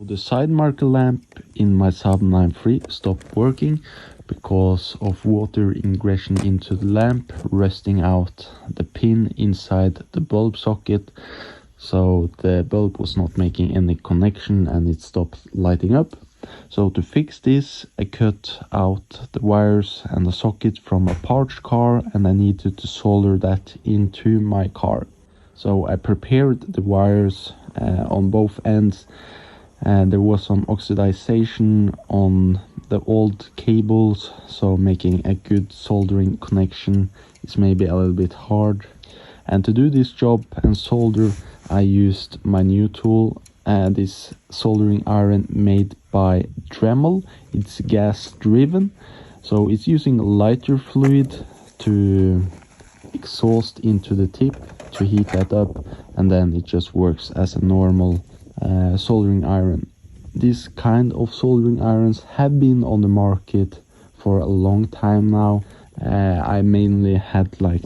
The side marker lamp in my Sub 93 stopped working because of water ingression into the lamp, rusting out the pin inside the bulb socket. So the bulb was not making any connection and it stopped lighting up. So to fix this, I cut out the wires and the socket from a parts car, and I needed to solder that into my car. So I prepared the wires on both ends, and there was some oxidization on the old cables, so making a good soldering connection is maybe a little bit hard. And to do this job and solder, I used my new tool, this soldering iron made by Dremel. It's gas driven, so it's using lighter fluid to exhaust into the tip to heat that up, and then it just works as a normal soldering iron. This kind of soldering irons have been on the market for a long time now. I mainly had like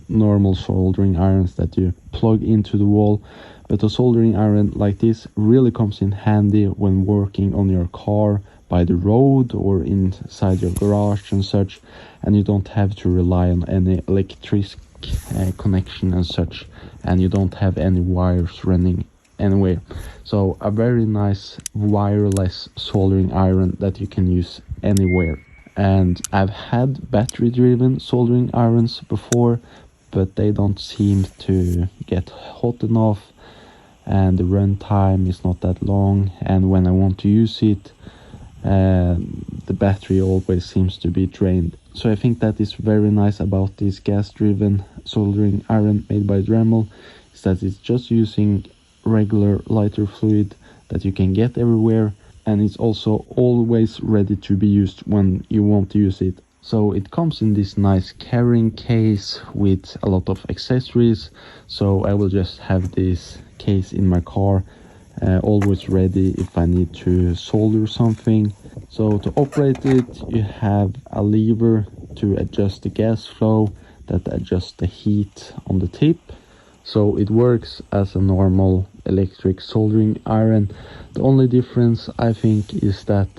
normal soldering irons that you plug into the wall, but a soldering iron like this really comes in handy when working on your car by the road or inside your garage and such, and you don't have to rely on any electric connection and such, and you don't have any wires running anywhere. So a very nice wireless soldering iron that you can use anywhere. And I've had battery driven soldering irons before, but they don't seem to get hot enough, and the run time is not that long, and when I want to use it, the battery always seems to be drained. So I think that is very nice about this gas driven soldering iron made by Dremel, is that it's just using regular lighter fluid that you can get everywhere, and it's also always ready to be used when you want to use it. So it comes in this nice carrying case with a lot of accessories, so I will just have this case in my car, always ready if I need to solder something. So to operate it, you have a lever to adjust the gas flow that adjusts the heat on the tip. So it works as a normal electric soldering iron. The only difference I think is that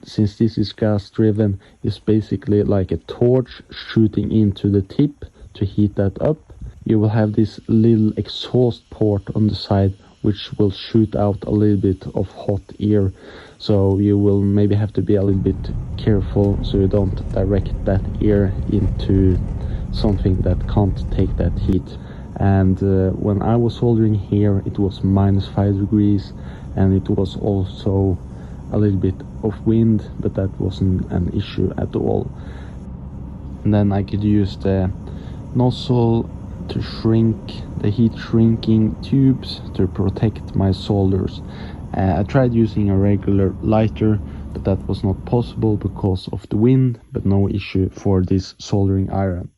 since this is gas driven, it's basically like a torch shooting into the tip to heat that up. You will have this little exhaust port on the side which will shoot out a little bit of hot air, so you will maybe have to be a little bit careful so you don't direct that air into something that can't take that heat. And when I was soldering here, it was -5 degrees, and it was also a little bit of wind, but that wasn't an issue at all. And then I could use the nozzle to shrink the heat shrinking tubes to protect my solders. I tried using a regular lighter, but that was not possible because of the wind, but no issue for this soldering iron.